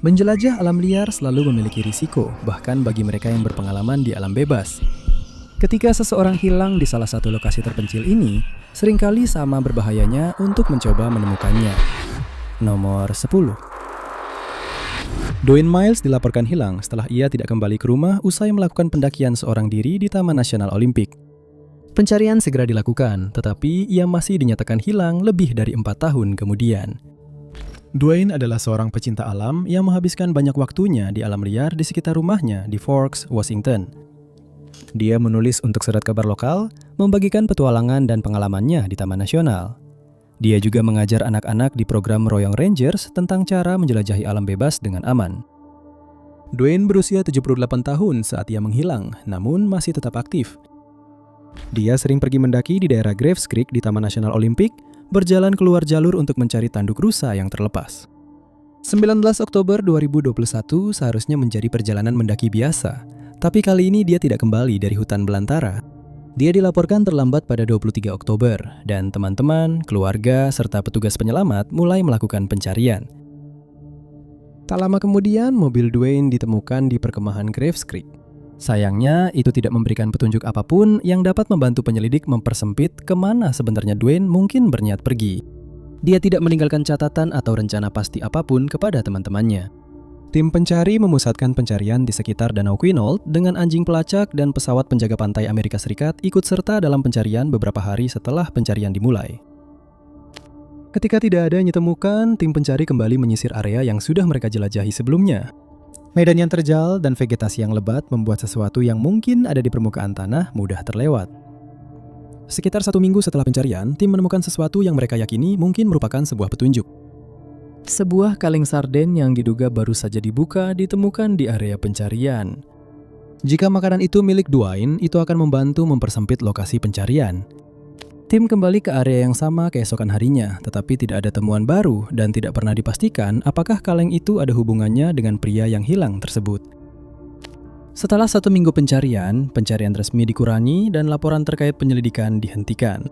Menjelajah alam liar selalu memiliki risiko, bahkan bagi mereka yang berpengalaman di alam bebas. Ketika seseorang hilang di salah satu lokasi terpencil ini, seringkali sama berbahayanya untuk mencoba menemukannya. Nomor 10. Dwayne Miles dilaporkan hilang setelah ia tidak kembali ke rumah usai melakukan pendakian seorang diri di Taman Nasional Olimpik. Pencarian segera dilakukan, tetapi ia masih dinyatakan hilang lebih dari 4 tahun kemudian. Dwayne adalah seorang pecinta alam yang menghabiskan banyak waktunya di alam liar di sekitar rumahnya di Forks, Washington. Dia menulis untuk surat kabar lokal, membagikan petualangan dan pengalamannya di Taman Nasional. Dia juga mengajar anak-anak di program Royal Rangers tentang cara menjelajahi alam bebas dengan aman. Dwayne berusia 78 tahun saat ia menghilang, namun masih tetap aktif. Dia sering pergi mendaki di daerah Graves Creek di Taman Nasional Olimpik, berjalan keluar jalur untuk mencari tanduk rusa yang terlepas. 19 Oktober 2021 seharusnya menjadi perjalanan mendaki biasa, tapi kali ini dia tidak kembali dari hutan belantara. Dia dilaporkan terlambat pada 23 Oktober, dan teman-teman, keluarga, serta petugas penyelamat mulai melakukan pencarian. Tak lama kemudian, mobil Dwayne ditemukan di perkemahan Graves Creek. Sayangnya, itu tidak memberikan petunjuk apapun yang dapat membantu penyelidik mempersempit kemana sebenarnya Dwayne mungkin berniat pergi. Dia tidak meninggalkan catatan atau rencana pasti apapun kepada teman-temannya. Tim pencari memusatkan pencarian di sekitar Danau Quinault dengan anjing pelacak dan pesawat penjaga pantai Amerika Serikat ikut serta dalam pencarian beberapa hari setelah pencarian dimulai. Ketika tidak ada yang ditemukan, tim pencari kembali menyisir area yang sudah mereka jelajahi sebelumnya. Medan yang terjal dan vegetasi yang lebat membuat sesuatu yang mungkin ada di permukaan tanah mudah terlewat. Sekitar 1 minggu setelah pencarian, tim menemukan sesuatu yang mereka yakini mungkin merupakan sebuah petunjuk. Sebuah kaleng sarden yang diduga baru saja dibuka ditemukan di area pencarian. Jika makanan itu milik Dwayne, itu akan membantu mempersempit lokasi pencarian. Tim kembali ke area yang sama keesokan harinya, tetapi tidak ada temuan baru dan tidak pernah dipastikan apakah kaleng itu ada hubungannya dengan pria yang hilang tersebut. Setelah 1 minggu pencarian resmi dikurangi dan laporan terkait penyelidikan dihentikan.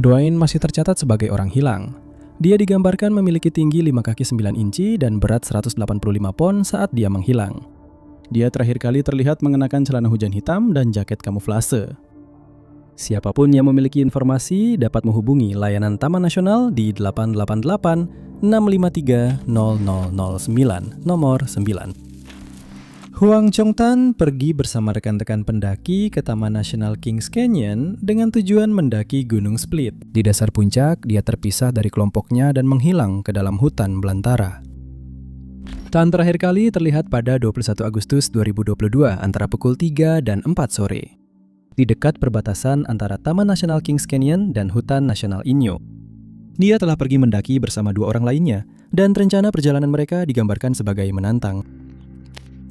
Dwayne masih tercatat sebagai orang hilang. Dia digambarkan memiliki tinggi 5 kaki 9 inci dan berat 185 pon saat dia menghilang. Dia terakhir kali terlihat mengenakan celana hujan hitam dan jaket kamuflase. Siapapun yang memiliki informasi dapat menghubungi layanan Taman Nasional di 888 653 0009 nomor 9. Huang Chongtan pergi bersama rekan-rekan pendaki ke Taman Nasional Kings Canyon dengan tujuan mendaki Gunung Split. Di dasar puncak, dia terpisah dari kelompoknya dan menghilang ke dalam hutan belantara. Tan terakhir kali terlihat pada 21 Agustus 2022 antara pukul 3 dan 4 sore. Di dekat perbatasan antara Taman Nasional Kings Canyon dan Hutan Nasional Inyo. Dia telah pergi mendaki bersama 2 orang lainnya, dan rencana perjalanan mereka digambarkan sebagai menantang.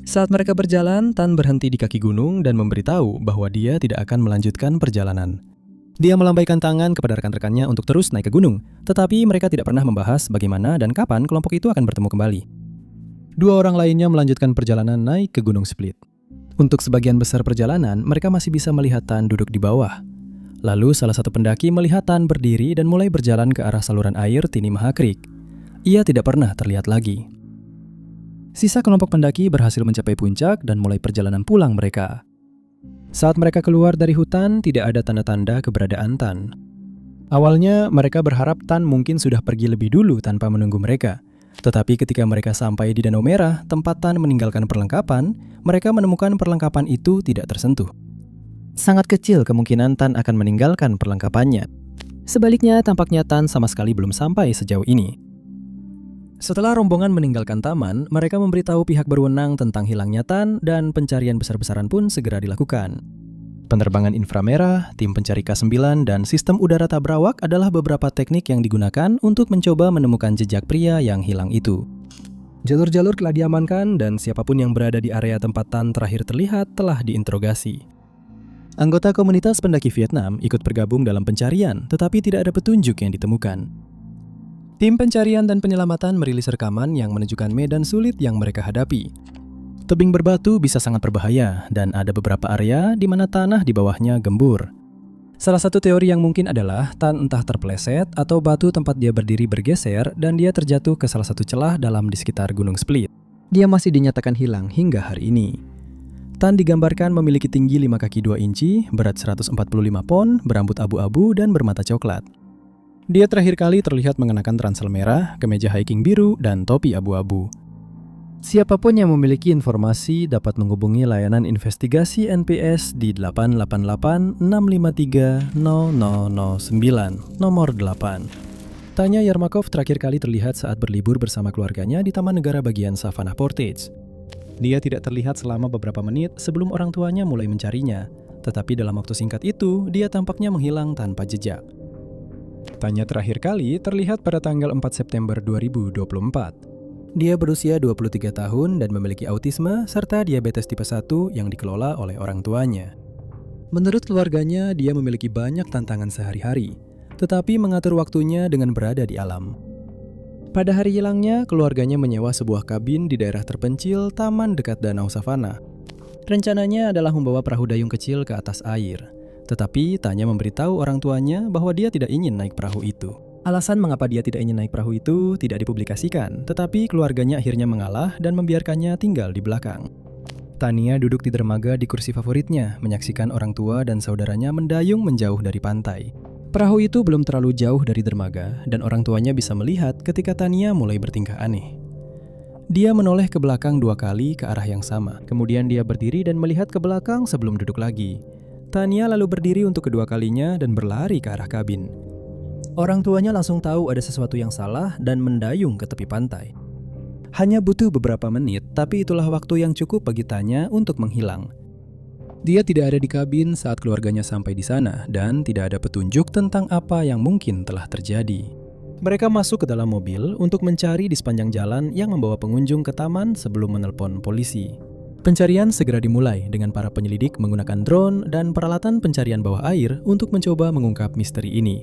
Saat mereka berjalan, Tan berhenti di kaki gunung dan memberitahu bahwa dia tidak akan melanjutkan perjalanan. Dia melambaikan tangan kepada rekan-rekannya untuk terus naik ke gunung, tetapi mereka tidak pernah membahas bagaimana dan kapan kelompok itu akan bertemu kembali. 2 orang lainnya melanjutkan perjalanan naik ke Gunung Split. Untuk sebagian besar perjalanan, mereka masih bisa melihat Tan duduk di bawah. Lalu salah satu pendaki melihat Tan berdiri dan mulai berjalan ke arah saluran air Tinimaha Creek. Ia tidak pernah terlihat lagi. Sisa kelompok pendaki berhasil mencapai puncak dan mulai perjalanan pulang mereka. Saat mereka keluar dari hutan, tidak ada tanda-tanda keberadaan Tan. Awalnya, mereka berharap Tan mungkin sudah pergi lebih dulu tanpa menunggu mereka. Tetapi ketika mereka sampai di Danau Merah, tempat Tan meninggalkan perlengkapan, mereka menemukan perlengkapan itu tidak tersentuh. Sangat kecil kemungkinan Tan akan meninggalkan perlengkapannya. Sebaliknya, tampaknya Tan sama sekali belum sampai sejauh ini. Setelah rombongan meninggalkan taman, mereka memberitahu pihak berwenang tentang hilangnya Tan dan pencarian besar-besaran pun segera dilakukan. Penerbangan inframerah, tim pencari K9, dan sistem udara tabrawak adalah beberapa teknik yang digunakan untuk mencoba menemukan jejak pria yang hilang itu. Jalur-jalur telah diamankan dan siapapun yang berada di area tempat Tan terakhir terlihat telah diinterogasi. Anggota komunitas pendaki Vietnam ikut bergabung dalam pencarian, tetapi tidak ada petunjuk yang ditemukan. Tim pencarian dan penyelamatan merilis rekaman yang menunjukkan medan sulit yang mereka hadapi. Tebing berbatu bisa sangat berbahaya dan ada beberapa area di mana tanah di bawahnya gembur. Salah satu teori yang mungkin adalah Tan entah terpeleset atau batu tempat dia berdiri bergeser dan dia terjatuh ke salah satu celah dalam di sekitar Gunung Split. Dia masih dinyatakan hilang hingga hari ini. Tan digambarkan memiliki tinggi 5 kaki 2 inci, berat 145 pon, berambut abu-abu, dan bermata coklat. Dia terakhir kali terlihat mengenakan ransel merah, kemeja hiking biru, dan topi abu-abu. Siapapun yang memiliki informasi dapat menghubungi layanan investigasi NPS di 888-653-0009, nomor 8. Tanya Yermakov terakhir kali terlihat saat berlibur bersama keluarganya di Taman Negara bagian Savannah Portage. Dia tidak terlihat selama beberapa menit sebelum orang tuanya mulai mencarinya, tetapi dalam waktu singkat itu, dia tampaknya menghilang tanpa jejak. Tanya terakhir kali terlihat pada tanggal 4 September 2024. Dia berusia 23 tahun dan memiliki autisme serta diabetes tipe 1 yang dikelola oleh orang tuanya. Menurut keluarganya, dia memiliki banyak tantangan sehari-hari, tetapi mengatur waktunya dengan berada di alam. Pada hari hilangnya, keluarganya menyewa sebuah kabin di daerah terpencil taman dekat Danau Savannah. Rencananya adalah membawa perahu dayung kecil ke atas air, tetapi Tanya memberitahu orang tuanya bahwa dia tidak ingin naik perahu itu. Alasan mengapa dia tidak ingin naik perahu itu tidak dipublikasikan, tetapi keluarganya akhirnya mengalah dan membiarkannya tinggal di belakang. Tania duduk di dermaga di kursi favoritnya, menyaksikan orang tua dan saudaranya mendayung menjauh dari pantai. Perahu itu belum terlalu jauh dari dermaga, dan orang tuanya bisa melihat ketika Tania mulai bertingkah aneh. Dia menoleh ke belakang 2 kali ke arah yang sama. Kemudian dia berdiri dan melihat ke belakang sebelum duduk lagi. Tania lalu berdiri untuk kedua kalinya dan berlari ke arah kabin. Orang tuanya langsung tahu ada sesuatu yang salah dan mendayung ke tepi pantai. Hanya butuh beberapa menit, tapi itulah waktu yang cukup bagi Tanya untuk menghilang. Dia tidak ada di kabin saat keluarganya sampai di sana dan tidak ada petunjuk tentang apa yang mungkin telah terjadi. Mereka masuk ke dalam mobil untuk mencari di sepanjang jalan yang membawa pengunjung ke taman sebelum menelpon polisi. Pencarian segera dimulai dengan para penyelidik menggunakan drone dan peralatan pencarian bawah air untuk mencoba mengungkap misteri ini.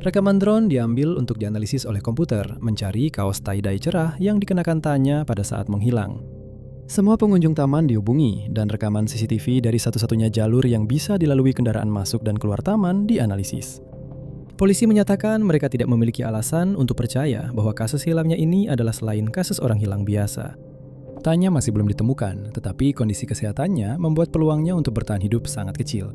Rekaman drone diambil untuk dianalisis oleh komputer, mencari kaos tie-dye cerah yang dikenakan Tanya pada saat menghilang. Semua pengunjung taman dihubungi, dan rekaman CCTV dari satu-satunya jalur yang bisa dilalui kendaraan masuk dan keluar taman dianalisis. Polisi menyatakan mereka tidak memiliki alasan untuk percaya bahwa kasus hilangnya ini adalah selain kasus orang hilang biasa. Tanya masih belum ditemukan, tetapi kondisi kesehatannya membuat peluangnya untuk bertahan hidup sangat kecil.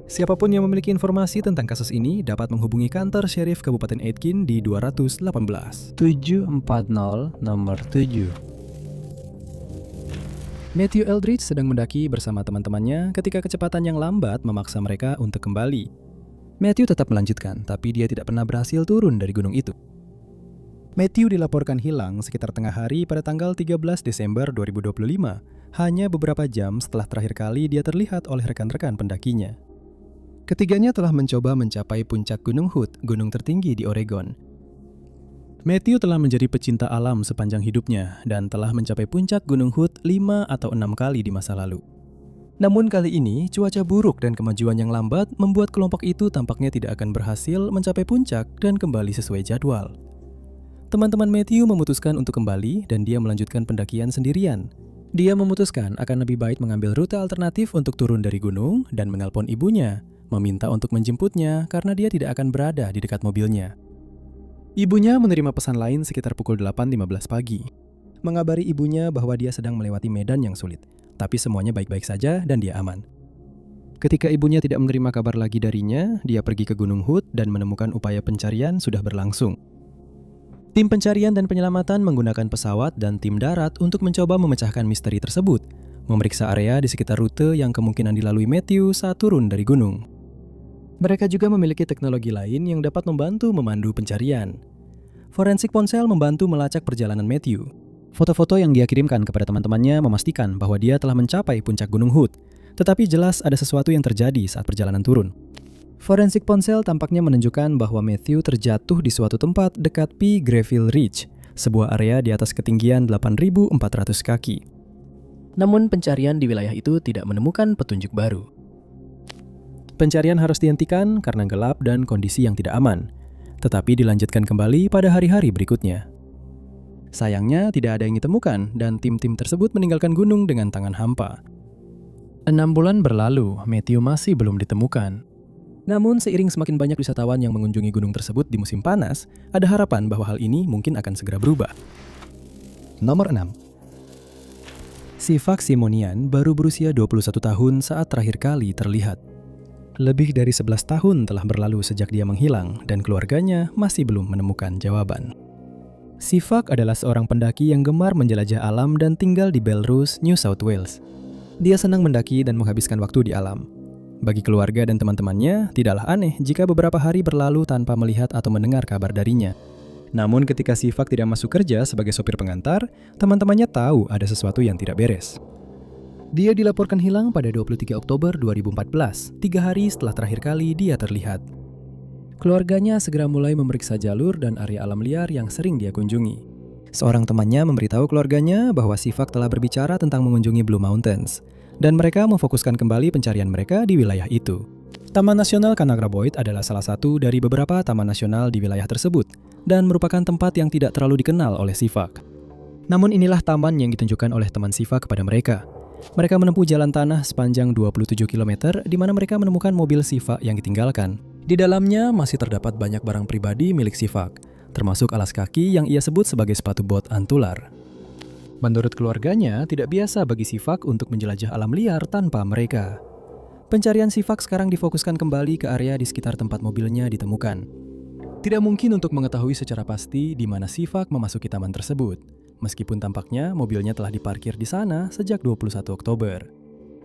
Siapapun yang memiliki informasi tentang kasus ini dapat menghubungi kantor Sheriff Kabupaten Aitkin di 218 740 nomor 7. Matthew Eldridge sedang mendaki bersama teman-temannya ketika kecepatan yang lambat memaksa mereka untuk kembali. Matthew tetap melanjutkan, tapi dia tidak pernah berhasil turun dari gunung itu. Matthew dilaporkan hilang sekitar tengah hari pada tanggal 13 Desember 2025, hanya beberapa jam setelah terakhir kali dia terlihat oleh rekan-rekan pendakinya. Ketiganya telah mencoba mencapai puncak Gunung Hood, gunung tertinggi di Oregon. Matthew telah menjadi pecinta alam sepanjang hidupnya dan telah mencapai puncak Gunung Hood 5 atau 6 kali di masa lalu. Namun kali ini, cuaca buruk dan kemajuan yang lambat membuat kelompok itu tampaknya tidak akan berhasil mencapai puncak dan kembali sesuai jadwal. Teman-teman Matthew memutuskan untuk kembali dan dia melanjutkan pendakian sendirian. Dia memutuskan akan lebih baik mengambil rute alternatif untuk turun dari gunung dan menelpon ibunya, meminta untuk menjemputnya karena dia tidak akan berada di dekat mobilnya. Ibunya menerima pesan lain sekitar pukul 8.15 pagi. Mengabari ibunya bahwa dia sedang melewati medan yang sulit, tapi semuanya baik-baik saja dan dia aman. Ketika ibunya tidak menerima kabar lagi darinya, dia pergi ke Gunung Hood dan menemukan upaya pencarian sudah berlangsung. Tim pencarian dan penyelamatan menggunakan pesawat dan tim darat untuk mencoba memecahkan misteri tersebut, memeriksa area di sekitar rute yang kemungkinan dilalui Matthew saat turun dari gunung. Mereka juga memiliki teknologi lain yang dapat membantu memandu pencarian. Forensik ponsel membantu melacak perjalanan Matthew. Foto-foto yang dia kirimkan kepada teman-temannya memastikan bahwa dia telah mencapai puncak Gunung Hood, tetapi jelas ada sesuatu yang terjadi saat perjalanan turun. Forensik ponsel tampaknya menunjukkan bahwa Matthew terjatuh di suatu tempat dekat P. Greville Ridge, sebuah area di atas ketinggian 8.400 kaki. Namun pencarian di wilayah itu tidak menemukan petunjuk baru. Pencarian harus dihentikan karena gelap dan kondisi yang tidak aman, tetapi dilanjutkan kembali pada hari-hari berikutnya. Sayangnya tidak ada yang ditemukan dan tim-tim tersebut meninggalkan gunung dengan tangan hampa. 6 bulan berlalu, Matthew masih belum ditemukan. Namun seiring semakin banyak wisatawan yang mengunjungi gunung tersebut di musim panas, ada harapan bahwa hal ini mungkin akan segera berubah. Nomor 6. Sifak Simonian baru berusia 21 tahun saat terakhir kali terlihat. Lebih dari 11 tahun telah berlalu sejak dia menghilang dan keluarganya masih belum menemukan jawaban. Sifak adalah seorang pendaki yang gemar menjelajah alam dan tinggal di Belrose, New South Wales. Dia senang mendaki dan menghabiskan waktu di alam. Bagi keluarga dan teman-temannya, tidaklah aneh jika beberapa hari berlalu tanpa melihat atau mendengar kabar darinya. Namun ketika Sifak tidak masuk kerja sebagai sopir pengantar, teman-temannya tahu ada sesuatu yang tidak beres. Dia dilaporkan hilang pada 23 Oktober 2014, 3 hari setelah terakhir kali dia terlihat. Keluarganya segera mulai memeriksa jalur dan area alam liar yang sering dia kunjungi. Seorang temannya memberitahu keluarganya bahwa Sifak telah berbicara tentang mengunjungi Blue Mountains, dan mereka memfokuskan kembali pencarian mereka di wilayah itu. Taman Nasional Kanagraboid adalah salah satu dari beberapa taman nasional di wilayah tersebut dan merupakan tempat yang tidak terlalu dikenal oleh Sifak. Namun inilah taman yang ditunjukkan oleh teman Sifak kepada mereka. Mereka menempuh jalan tanah sepanjang 27 km di mana mereka menemukan mobil Sifak yang ditinggalkan. Di dalamnya masih terdapat banyak barang pribadi milik Sifak, termasuk alas kaki yang ia sebut sebagai sepatu bot antular. Menurut keluarganya, tidak biasa bagi Sifak untuk menjelajah alam liar tanpa mereka. Pencarian Sifak sekarang difokuskan kembali ke area di sekitar tempat mobilnya ditemukan. Tidak mungkin untuk mengetahui secara pasti di mana Sifak memasuki taman tersebut, meskipun tampaknya mobilnya telah diparkir di sana sejak 21 Oktober.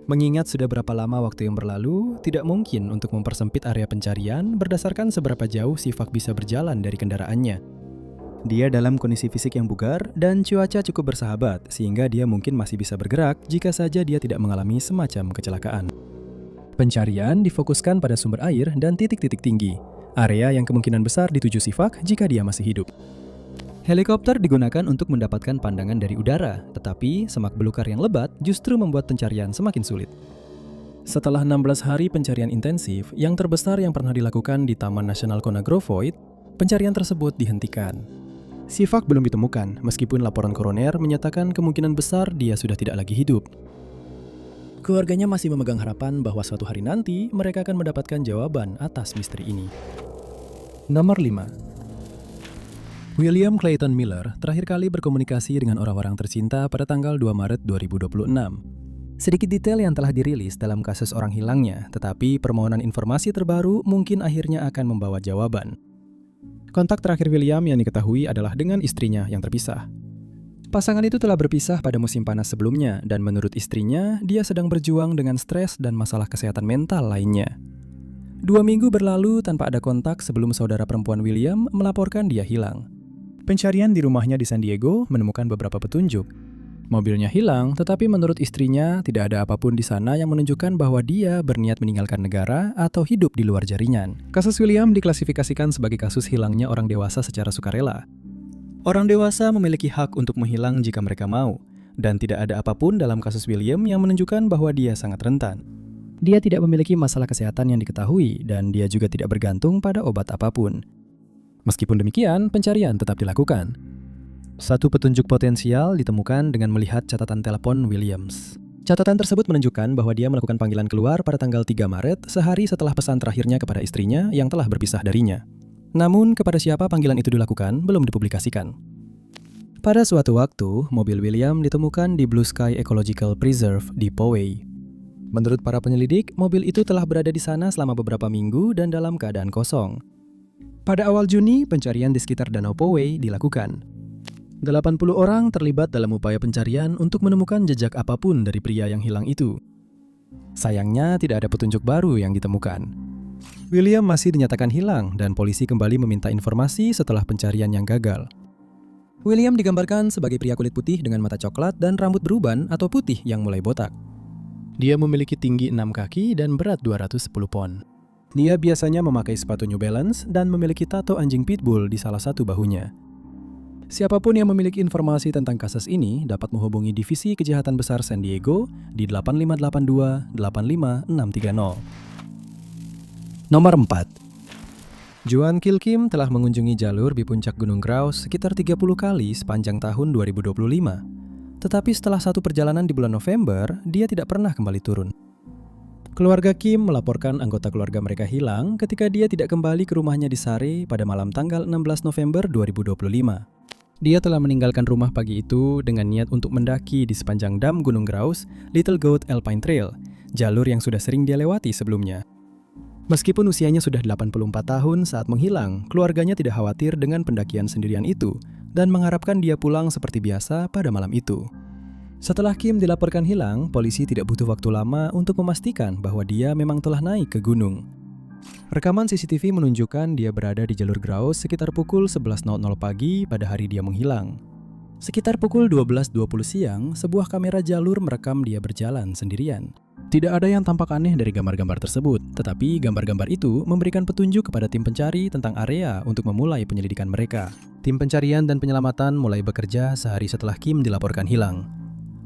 Mengingat sudah berapa lama waktu yang berlalu, tidak mungkin untuk mempersempit area pencarian berdasarkan seberapa jauh Sifak bisa berjalan dari kendaraannya. Dia dalam kondisi fisik yang bugar dan cuaca cukup bersahabat, sehingga dia mungkin masih bisa bergerak jika saja dia tidak mengalami semacam kecelakaan. Pencarian difokuskan pada sumber air dan titik-titik tinggi, area yang kemungkinan besar dituju Sifak jika dia masih hidup. Helikopter digunakan untuk mendapatkan pandangan dari udara, tetapi semak belukar yang lebat justru membuat pencarian semakin sulit. Setelah 16 hari pencarian intensif, yang terbesar yang pernah dilakukan di Taman Nasional Kanagraboid, pencarian tersebut dihentikan. Sifak belum ditemukan, meskipun laporan koroner menyatakan kemungkinan besar dia sudah tidak lagi hidup. Keluarganya masih memegang harapan bahwa suatu hari nanti mereka akan mendapatkan jawaban atas misteri ini. Nomor 5. William Clayton Miller terakhir kali berkomunikasi dengan orang-orang tercinta pada tanggal 2 Maret 2026. Sedikit detail yang telah dirilis dalam kasus orang hilangnya, tetapi permohonan informasi terbaru mungkin akhirnya akan membawa jawaban. Kontak terakhir William yang diketahui adalah dengan istrinya yang terpisah. Pasangan itu telah berpisah pada musim panas sebelumnya, dan menurut istrinya, dia sedang berjuang dengan stres dan masalah kesehatan mental lainnya. 2 minggu berlalu tanpa ada kontak sebelum saudara perempuan William melaporkan dia hilang. Pencarian di rumahnya di San Diego menemukan beberapa petunjuk. Mobilnya hilang, tetapi menurut istrinya tidak ada apapun di sana yang menunjukkan bahwa dia berniat meninggalkan negara atau hidup di luar jaringan. Kasus William diklasifikasikan sebagai kasus hilangnya orang dewasa secara sukarela. Orang dewasa memiliki hak untuk menghilang jika mereka mau, dan tidak ada apapun dalam kasus William yang menunjukkan bahwa dia sangat rentan. Dia tidak memiliki masalah kesehatan yang diketahui, dan dia juga tidak bergantung pada obat apapun. Meskipun demikian, pencarian tetap dilakukan. Satu petunjuk potensial ditemukan dengan melihat catatan telepon Williams. Catatan tersebut menunjukkan bahwa dia melakukan panggilan keluar pada tanggal 3 Maret, sehari setelah pesan terakhirnya kepada istrinya yang telah berpisah darinya. Namun, kepada siapa panggilan itu dilakukan belum dipublikasikan. Pada suatu waktu, mobil William ditemukan di Blue Sky Ecological Preserve di Poway. Menurut para penyelidik, mobil itu telah berada di sana selama beberapa minggu dan dalam keadaan kosong. Pada awal Juni, pencarian di sekitar Danau Poway dilakukan. 80 orang terlibat dalam upaya pencarian untuk menemukan jejak apapun dari pria yang hilang itu. Sayangnya, tidak ada petunjuk baru yang ditemukan. William masih dinyatakan hilang dan polisi kembali meminta informasi setelah pencarian yang gagal. William digambarkan sebagai pria kulit putih dengan mata coklat dan rambut beruban atau putih yang mulai botak. Dia memiliki tinggi 6 kaki dan berat 210 pon. Dia biasanya memakai sepatu New Balance dan memiliki tato anjing pitbull di salah satu bahunya. Siapapun yang memiliki informasi tentang kasus ini dapat menghubungi Divisi Kejahatan Besar San Diego di 8582 85630. Nomor 4. Joan Kilkim telah mengunjungi jalur di puncak Gunung Grouse sekitar 30 kali sepanjang tahun 2025. Tetapi setelah satu perjalanan di bulan November, dia tidak pernah kembali turun. Keluarga Kim melaporkan anggota keluarga mereka hilang ketika dia tidak kembali ke rumahnya di Surrey pada malam tanggal 16 November 2025. Dia telah meninggalkan rumah pagi itu dengan niat untuk mendaki di sepanjang dam Gunung Graus, Little Goat Alpine Trail, jalur yang sudah sering dia lewati sebelumnya. Meskipun usianya sudah 84 tahun saat menghilang, keluarganya tidak khawatir dengan pendakian sendirian itu dan mengharapkan dia pulang seperti biasa pada malam itu. Setelah Kim dilaporkan hilang, polisi tidak butuh waktu lama untuk memastikan bahwa dia memang telah naik ke gunung. Rekaman CCTV menunjukkan dia berada di jalur Graus sekitar pukul 11.00 pagi pada hari dia menghilang. Sekitar pukul 12.20 siang, sebuah kamera jalur merekam dia berjalan sendirian. Tidak ada yang tampak aneh dari gambar-gambar tersebut, tetapi gambar-gambar itu memberikan petunjuk kepada tim pencari tentang area untuk memulai penyelidikan mereka. Tim pencarian dan penyelamatan mulai bekerja sehari setelah Kim dilaporkan hilang.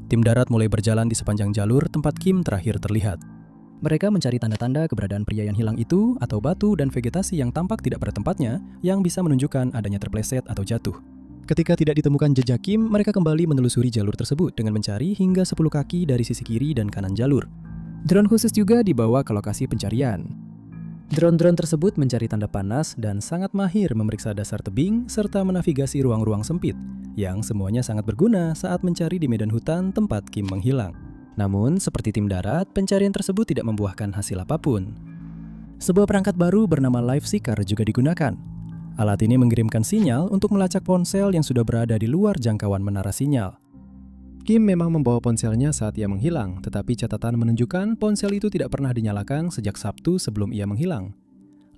Tim darat mulai berjalan di sepanjang jalur tempat Kim terakhir terlihat. Mereka mencari tanda-tanda keberadaan pria yang hilang itu atau batu dan vegetasi yang tampak tidak pada tempatnya yang bisa menunjukkan adanya terpleset atau jatuh. Ketika tidak ditemukan jejak Kim, mereka kembali menelusuri jalur tersebut dengan mencari hingga 10 kaki dari sisi kiri dan kanan jalur. Drone khusus juga dibawa ke lokasi pencarian. Drone-drone tersebut mencari tanda panas dan sangat mahir memeriksa dasar tebing serta menavigasi ruang-ruang sempit, yang semuanya sangat berguna saat mencari di medan hutan tempat Kim menghilang. Namun, seperti tim darat, pencarian tersebut tidak membuahkan hasil apapun. Sebuah perangkat baru bernama Live Seeker juga digunakan. Alat ini mengirimkan sinyal untuk melacak ponsel yang sudah berada di luar jangkauan menara sinyal. Kim memang membawa ponselnya saat ia menghilang, tetapi catatan menunjukkan ponsel itu tidak pernah dinyalakan sejak Sabtu sebelum ia menghilang.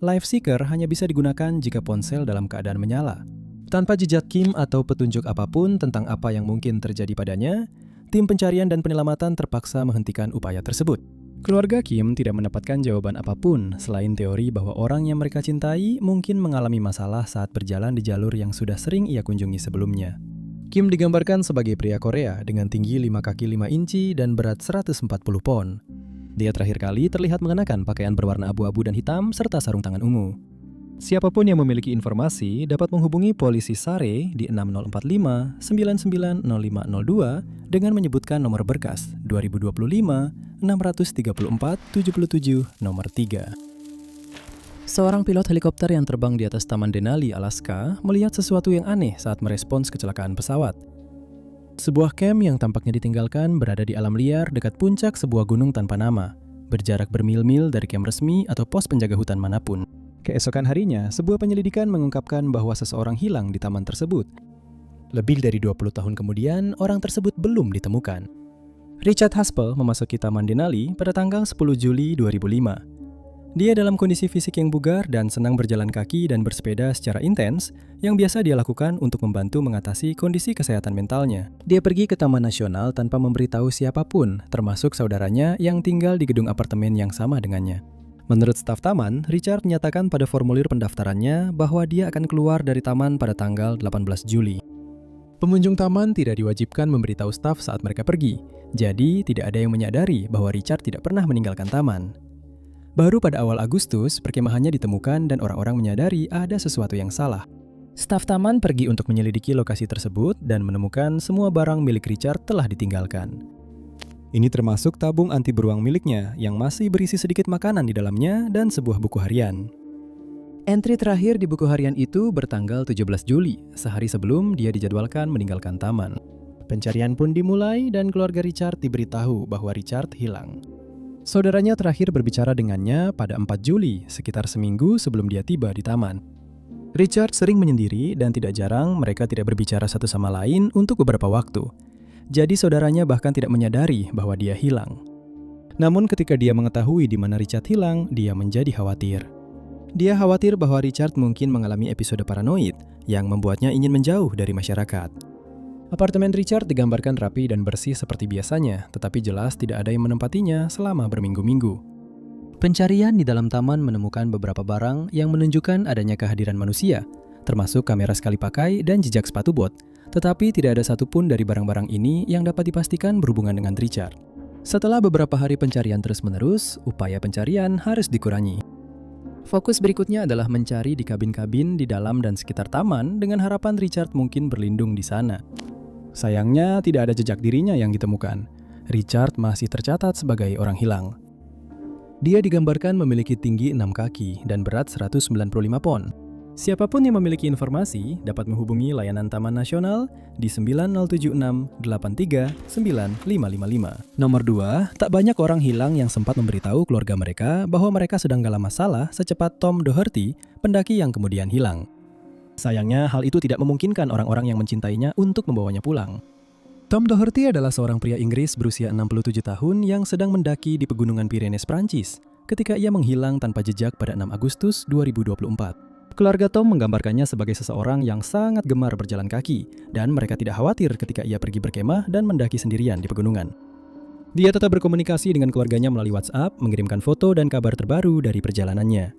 Live Seeker hanya bisa digunakan jika ponsel dalam keadaan menyala. Tanpa jejak Kim atau petunjuk apapun tentang apa yang mungkin terjadi padanya, tim pencarian dan penyelamatan terpaksa menghentikan upaya tersebut. Keluarga Kim tidak mendapatkan jawaban apapun selain teori bahwa orang yang mereka cintai mungkin mengalami masalah saat berjalan di jalur yang sudah sering ia kunjungi sebelumnya. Kim digambarkan sebagai pria Korea dengan tinggi 5 kaki 5 inci dan berat 140 pon. Dia terakhir kali terlihat mengenakan pakaian berwarna abu-abu dan hitam serta sarung tangan ungu. Siapapun yang memiliki informasi dapat menghubungi polisi SARE di 6045 990502 dengan menyebutkan nomor berkas 2025 634 77 nomor 3. Seorang pilot helikopter yang terbang di atas Taman Denali, Alaska, melihat sesuatu yang aneh saat merespons kecelakaan pesawat. Sebuah camp yang tampaknya ditinggalkan berada di alam liar dekat puncak sebuah gunung tanpa nama, berjarak bermil-mil dari camp resmi atau pos penjaga hutan manapun. Keesokan harinya, sebuah penyelidikan mengungkapkan bahwa seseorang hilang di taman tersebut. Lebih dari 20 tahun kemudian, orang tersebut belum ditemukan. Richard Haspel memasuki Taman Denali pada tanggal 10 Juli 2005. Dia dalam kondisi fisik yang bugar dan senang berjalan kaki dan bersepeda secara intens, yang biasa dia lakukan untuk membantu mengatasi kondisi kesehatan mentalnya. Dia pergi ke Taman Nasional tanpa memberitahu siapapun, termasuk saudaranya yang tinggal di gedung apartemen yang sama dengannya. Menurut staf taman, Richard menyatakan pada formulir pendaftarannya bahwa dia akan keluar dari taman pada tanggal 18 Juli. Pengunjung taman tidak diwajibkan memberitahu staf saat mereka pergi, jadi tidak ada yang menyadari bahwa Richard tidak pernah meninggalkan taman. Baru pada awal Agustus, perkemahannya ditemukan dan orang-orang menyadari ada sesuatu yang salah. Staf taman pergi untuk menyelidiki lokasi tersebut dan menemukan semua barang milik Richard telah ditinggalkan. Ini termasuk tabung anti beruang miliknya yang masih berisi sedikit makanan di dalamnya dan sebuah buku harian. Entry terakhir di buku harian itu bertanggal 17 Juli, sehari sebelum dia dijadwalkan meninggalkan taman. Pencarian pun dimulai dan keluarga Richard diberitahu bahwa Richard hilang. Saudaranya terakhir berbicara dengannya pada 4 Juli, sekitar seminggu sebelum dia tiba di taman. Richard sering menyendiri dan tidak jarang mereka tidak berbicara satu sama lain untuk beberapa waktu. Jadi saudaranya bahkan tidak menyadari bahwa dia hilang. Namun ketika dia mengetahui di mana Richard hilang, dia menjadi khawatir. Dia khawatir bahwa Richard mungkin mengalami episode paranoid yang membuatnya ingin menjauh dari masyarakat. Apartemen Richard digambarkan rapi dan bersih seperti biasanya, tetapi jelas tidak ada yang menempatinya selama berminggu-minggu. Pencarian di dalam taman menemukan beberapa barang yang menunjukkan adanya kehadiran manusia, termasuk kamera sekali pakai dan jejak sepatu bot. Tetapi tidak ada satupun dari barang-barang ini yang dapat dipastikan berhubungan dengan Richard. Setelah beberapa hari pencarian terus-menerus, upaya pencarian harus dikurangi. Fokus berikutnya adalah mencari di kabin-kabin di dalam dan sekitar taman dengan harapan Richard mungkin berlindung di sana. Sayangnya tidak ada jejak dirinya yang ditemukan. Richard masih tercatat sebagai orang hilang. Dia digambarkan memiliki tinggi 6 kaki dan berat 195 pon. Siapapun yang memiliki informasi dapat menghubungi layanan Taman Nasional di 9076 83 9555. Nomor 2, tak banyak orang hilang yang sempat memberitahu keluarga mereka bahwa mereka sedang dalam masalah secepat Tom Doherty, pendaki yang kemudian hilang. Sayangnya, hal itu tidak memungkinkan orang-orang yang mencintainya untuk membawanya pulang. Tom Doherty adalah seorang pria Inggris berusia 67 tahun yang sedang mendaki di pegunungan Pyrenees, Prancis, ketika ia menghilang tanpa jejak pada 6 Agustus 2024. Keluarga Tom menggambarkannya sebagai seseorang yang sangat gemar berjalan kaki, dan mereka tidak khawatir ketika ia pergi berkemah dan mendaki sendirian di pegunungan. Dia tetap berkomunikasi dengan keluarganya melalui WhatsApp, mengirimkan foto dan kabar terbaru dari perjalanannya.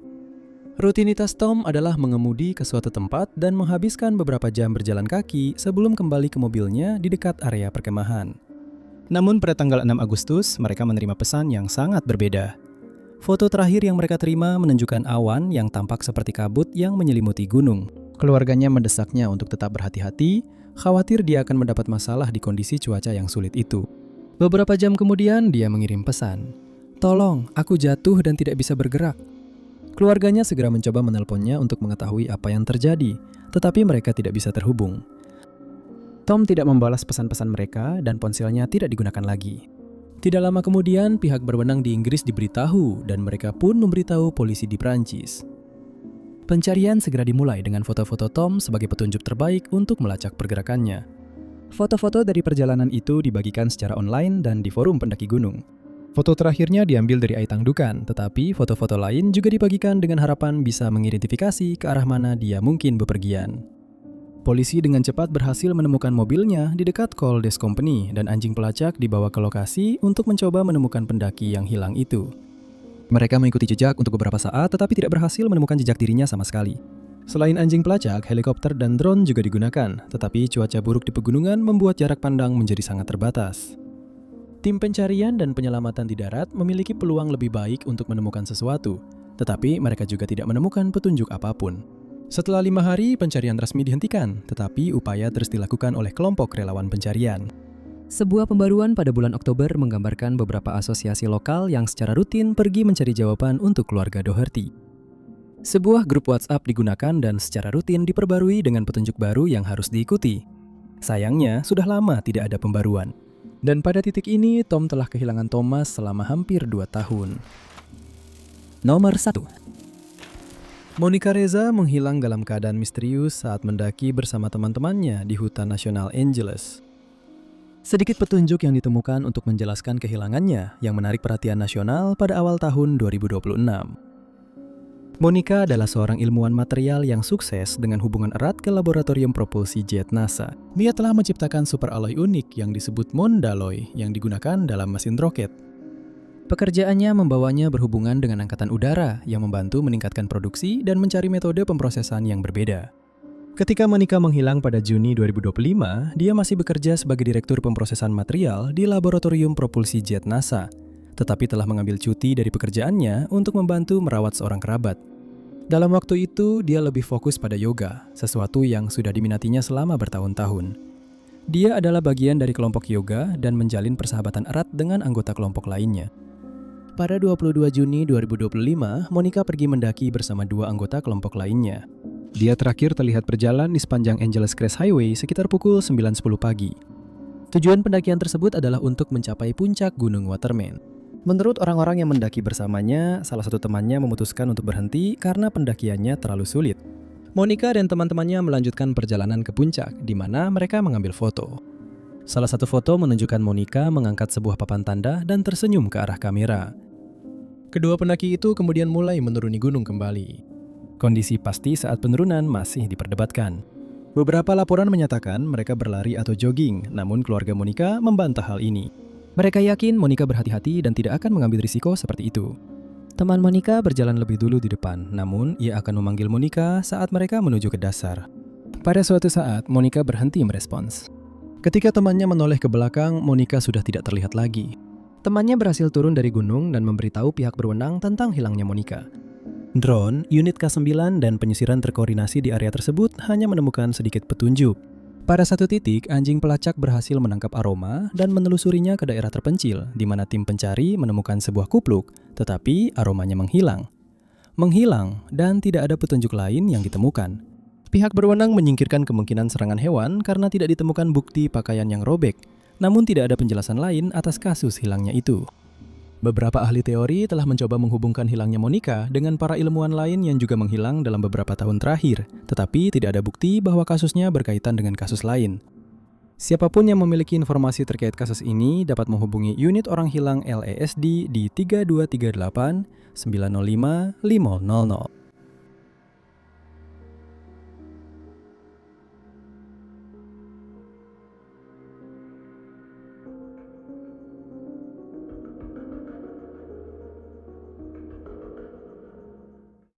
Rutinitas Tom adalah mengemudi ke suatu tempat dan menghabiskan beberapa jam berjalan kaki sebelum kembali ke mobilnya di dekat area perkemahan. Namun pada tanggal 6 Agustus, mereka menerima pesan yang sangat berbeda. Foto terakhir yang mereka terima menunjukkan awan yang tampak seperti kabut yang menyelimuti gunung. Keluarganya mendesaknya untuk tetap berhati-hati, khawatir dia akan mendapat masalah di kondisi cuaca yang sulit itu. Beberapa jam kemudian, dia mengirim pesan, "Tolong, aku jatuh dan tidak bisa bergerak." Keluarganya segera mencoba menelponnya untuk mengetahui apa yang terjadi, tetapi mereka tidak bisa terhubung. Tom tidak membalas pesan-pesan mereka dan ponselnya tidak digunakan lagi. Tidak lama kemudian, pihak berwenang di Inggris diberitahu dan mereka pun memberitahu polisi di Prancis. Pencarian segera dimulai dengan foto-foto Tom sebagai petunjuk terbaik untuk melacak pergerakannya. Foto-foto dari perjalanan itu dibagikan secara online dan di forum pendaki gunung. Foto terakhirnya diambil dari Aitang Dukan, tetapi foto-foto lain juga dibagikan dengan harapan bisa mengidentifikasi ke arah mana dia mungkin bepergian. Polisi dengan cepat berhasil menemukan mobilnya di dekat Col des Compagnies dan anjing pelacak dibawa ke lokasi untuk mencoba menemukan pendaki yang hilang itu. Mereka mengikuti jejak untuk beberapa saat tetapi tidak berhasil menemukan jejak dirinya sama sekali. Selain anjing pelacak, helikopter dan drone juga digunakan, tetapi cuaca buruk di pegunungan membuat jarak pandang menjadi sangat terbatas. Tim pencarian dan penyelamatan di darat memiliki peluang lebih baik untuk menemukan sesuatu, tetapi mereka juga tidak menemukan petunjuk apapun. Setelah 5 hari, pencarian resmi dihentikan, tetapi upaya terus dilakukan oleh kelompok relawan pencarian. Sebuah pembaruan pada bulan Oktober menggambarkan beberapa asosiasi lokal yang secara rutin pergi mencari jawaban untuk keluarga Doherty. Sebuah grup WhatsApp digunakan dan secara rutin diperbarui dengan petunjuk baru yang harus diikuti. Sayangnya, sudah lama tidak ada pembaruan. Dan pada titik ini, Tom telah kehilangan Thomas selama hampir 2 tahun. Nomor 1. Monica Reza menghilang dalam keadaan misterius saat mendaki bersama teman-temannya di Hutan Nasional Angeles. Sedikit petunjuk yang ditemukan untuk menjelaskan kehilangannya yang menarik perhatian nasional pada awal tahun 2026. Monica adalah seorang ilmuwan material yang sukses dengan hubungan erat ke laboratorium propulsi jet NASA. Dia telah menciptakan superalloy unik yang disebut Mondalloy yang digunakan dalam mesin roket. Pekerjaannya membawanya berhubungan dengan angkatan udara yang membantu meningkatkan produksi dan mencari metode pemrosesan yang berbeda. Ketika Monica menghilang pada Juni 2025, dia masih bekerja sebagai direktur pemrosesan material di laboratorium propulsi jet NASA, tetapi telah mengambil cuti dari pekerjaannya untuk membantu merawat seorang kerabat. Dalam waktu itu, dia lebih fokus pada yoga, sesuatu yang sudah diminatinya selama bertahun-tahun. Dia adalah bagian dari kelompok yoga dan menjalin persahabatan erat dengan anggota kelompok lainnya. Pada 22 Juni 2025, Monica pergi mendaki bersama 2 anggota kelompok lainnya. Dia terakhir terlihat berjalan di sepanjang Angeles Crest Highway sekitar pukul 9.10 pagi. Tujuan pendakian tersebut adalah untuk mencapai puncak Gunung Waterman. Menurut orang-orang yang mendaki bersamanya, salah satu temannya memutuskan untuk berhenti karena pendakiannya terlalu sulit. Monica dan teman-temannya melanjutkan perjalanan ke puncak, di mana mereka mengambil foto. Salah satu foto menunjukkan Monica mengangkat sebuah papan tanda dan tersenyum ke arah kamera. Kedua pendaki itu kemudian mulai menuruni gunung kembali. Kondisi pasti saat penurunan masih diperdebatkan. Beberapa laporan menyatakan mereka berlari atau jogging, namun keluarga Monica membantah hal ini. Mereka yakin Monica berhati-hati dan tidak akan mengambil risiko seperti itu. Teman Monica berjalan lebih dulu di depan, namun ia akan memanggil Monica saat mereka menuju ke dasar. Pada suatu saat, Monica berhenti merespons. Ketika temannya menoleh ke belakang, Monica sudah tidak terlihat lagi. Temannya berhasil turun dari gunung dan memberitahu pihak berwenang tentang hilangnya Monica. Drone, unit K9 dan penyisiran terkoordinasi di area tersebut hanya menemukan sedikit petunjuk. Pada satu titik, anjing pelacak berhasil menangkap aroma dan menelusurinya ke daerah terpencil, di mana tim pencari menemukan sebuah kupluk, tetapi aromanya menghilang. menghilang, dan tidak ada petunjuk lain yang ditemukan. Pihak berwenang menyingkirkan kemungkinan serangan hewan karena tidak ditemukan bukti pakaian yang robek, namun tidak ada penjelasan lain atas kasus hilangnya itu. Beberapa ahli teori telah mencoba menghubungkan hilangnya Monica dengan para ilmuwan lain yang juga menghilang dalam beberapa tahun terakhir, tetapi tidak ada bukti bahwa kasusnya berkaitan dengan kasus lain. Siapapun yang memiliki informasi terkait kasus ini dapat menghubungi unit orang hilang LASD di 3238 905 500.